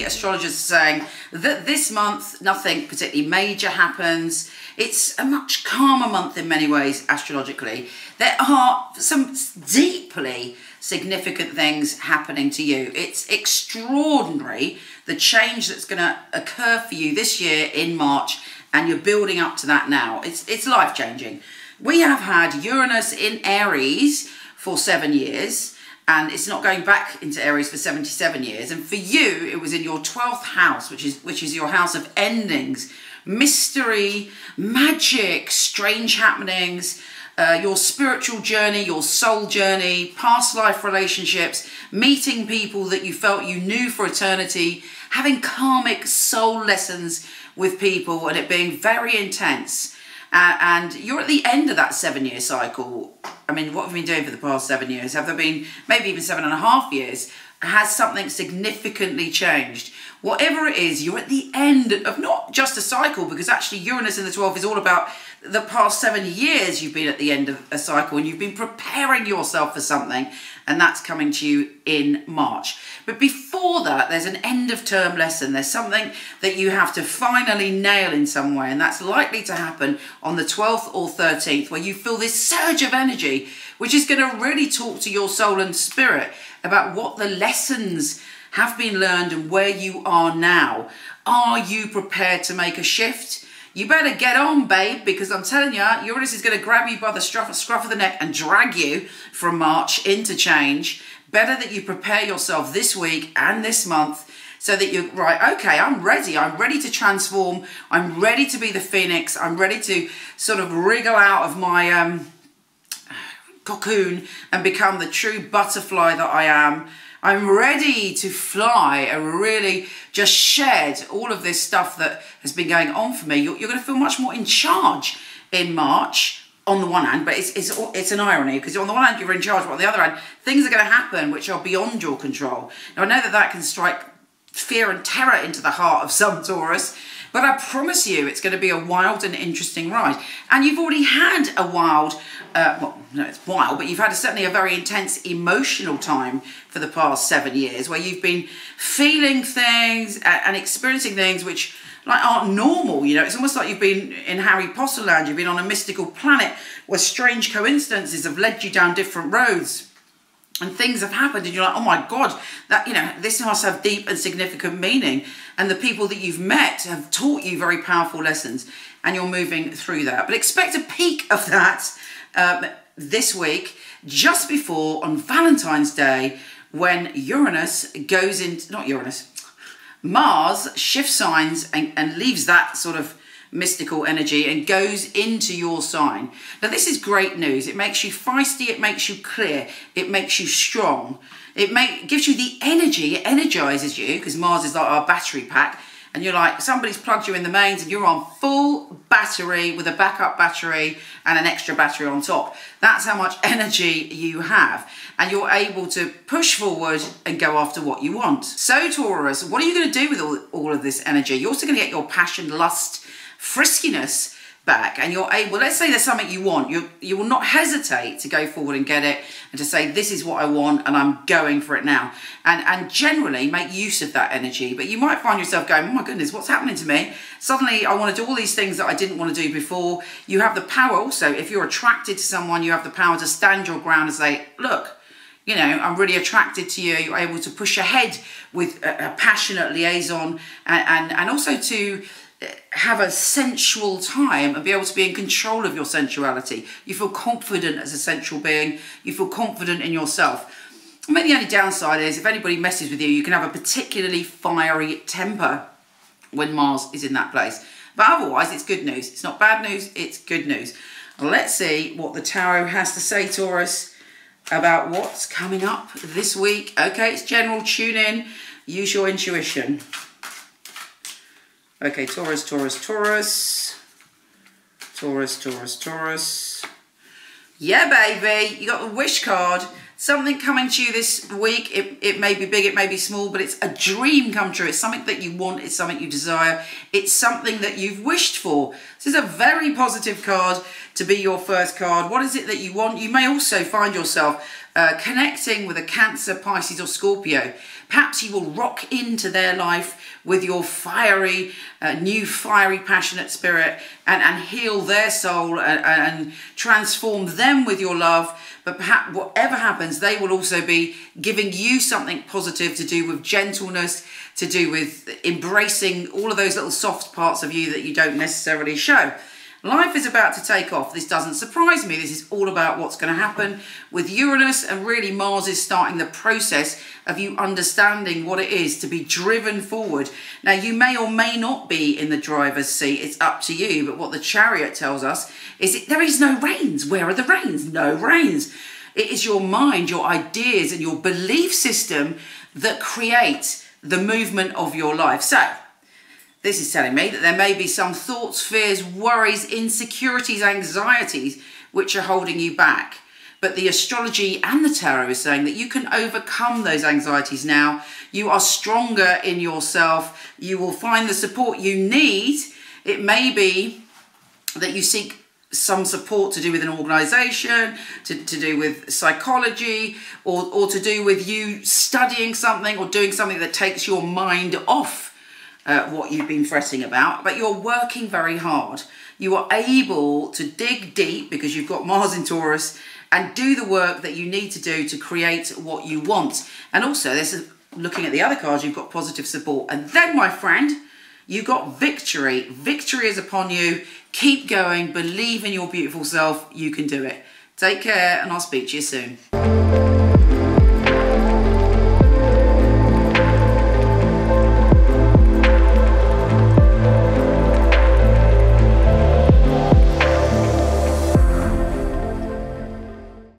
astrologers are saying that this month, nothing particularly major happens. It's a much calmer month in many ways, astrologically. There are some deeply significant things happening to you. It's extraordinary, the change that's going to occur for you this year in March, and you're building up to that now. It's life-changing. We have had Uranus in Aries for 7 years, and it's not going back into Aries for 77 years. And for you, it was in your 12th house, which is your house of endings, mystery, magic, strange happenings, your spiritual journey, your soul journey, past life relationships, meeting people that you felt you knew for eternity, having karmic soul lessons with people, and it being very intense. And you're at the end of that 7-year cycle. I mean, what have we been doing for the past 7 years? Have there been maybe even 7.5 years? Has something significantly changed? Whatever it is, you're at the end of not just a cycle, because actually Uranus in the 12th is all about the past 7 years you've been at the end of a cycle, and you've been preparing yourself for something, and that's coming to you in March. But before that, there's an end of term lesson. There's something that you have to finally nail in some way, and that's likely to happen on the 12th or 13th, where you feel this surge of energy, which is going to really talk to your soul and spirit about what the lessons have been learned and where you are now. Are you prepared to make a shift? You better get on, babe, because I'm telling you, Uranus is going to grab you by the scruff of the neck and drag you from March into change. Better that you prepare yourself this week and this month so that you're right, okay, I'm ready to transform, I'm ready to be the phoenix, I'm ready to sort of wriggle out of my cocoon and become the true butterfly that I am. I'm ready to fly and really just shed all of this stuff that has been going on for me. You're going to feel much more in charge in March, on the one hand, but it's an irony, because on the one hand you're in charge, but on the other hand things are going to happen which are beyond your control. Now I know that can strike fear and terror into the heart of some Taurus, but I promise you it's going to be a wild and interesting ride. And you've already had a wild, well, no, it's wild, but you've had certainly a very intense emotional time for the past 7 years, where you've been feeling things and experiencing things which aren't normal. You know, it's almost like you've been in Harry Potter land, you've been on a mystical planet where strange coincidences have led you down different roads. And things have happened and you're like, oh my God, that, you know, this must have deep and significant meaning. And the people that you've met have taught you very powerful lessons, and you're moving through that. But expect a peak of that this week, just before, on Valentine's Day, when Uranus goes into, not Uranus, Mars shifts signs and leaves that sort of mystical energy and goes into your sign. Now this is great news. It makes you feisty, it makes you clear, it makes you strong. It gives you the energy, it energizes you, because Mars is like our battery pack, and you're like, somebody's plugged you in the mains and you're on full battery with a backup battery and an extra battery on top. That's how much energy you have, and you're able to push forward and go after what you want. So Taurus, what are you going to do with all of this energy? You're also going to get your passion, lust, friskiness back, and you're able, let's say there's something you want, you will not hesitate to go forward and get it, and to say, this is what I want and I'm going for it now, and generally make use of that energy. But you might find yourself going, oh my goodness, what's happening to me? Suddenly I want to do all these things that I didn't want to do before. You have the power also, if you're attracted to someone, you have the power to stand your ground and say, look, you know, I'm really attracted to you. You're able to push ahead with a passionate liaison, and also to have a sensual time and be able to be in control of your sensuality. You feel confident as a sensual being. You feel confident in yourself. I mean, the only downside is if anybody messes with you, you can have a particularly fiery temper when Mars is in that place. But otherwise, it's good news. It's not bad news, it's good news. Let's see what the tarot has to say, Taurus, about what's coming up this week. Okay, it's general. Tune in. Use your intuition. Okay, Taurus, Taurus, Taurus. Taurus, Taurus, Taurus. Yeah, baby, you got the wish card. Something coming to you this week. It may be big, it may be small, but it's a dream come true. It's something that you want, it's something you desire. It's something that you've wished for. This is a very positive card to be your first card. What is it that you want? You may also find yourself connecting with a Cancer, Pisces or Scorpio. Perhaps you will rock into their life with your fiery, new fiery, passionate spirit and heal their soul and transform them with your love. But perhaps whatever happens, they will also be giving you something positive to do with gentleness, to do with embracing all of those little soft parts of you that you don't necessarily show. Life is about to take off. This doesn't surprise me. This is all about what's going to happen with Uranus, and really Mars is starting the process of you understanding what it is to be driven forward. Now, you may or may not be in the driver's seat. It's up to you. But what the Chariot tells us is there is no reins. Where are the reins? No reins. It is your mind, your ideas and your belief system that create the movement of your life. So, this is telling me that there may be some thoughts, fears, worries, insecurities, anxieties which are holding you back. But the astrology and the tarot is saying that you can overcome those anxieties now. You are stronger in yourself. You will find the support you need. It may be that you seek some support to do with an organisation, to do with psychology, or to do with you studying something or doing something that takes your mind off what you've been fretting about, but you're working very hard. You are able to dig deep because you've got Mars in Taurus and do the work that you need to do to create what you want. And also, this is looking at the other cards, you've got positive support. And then, my friend, you got victory. Victory is upon you. Keep going. Believe in your beautiful self. You can do it. Take care, and I'll speak to you soon.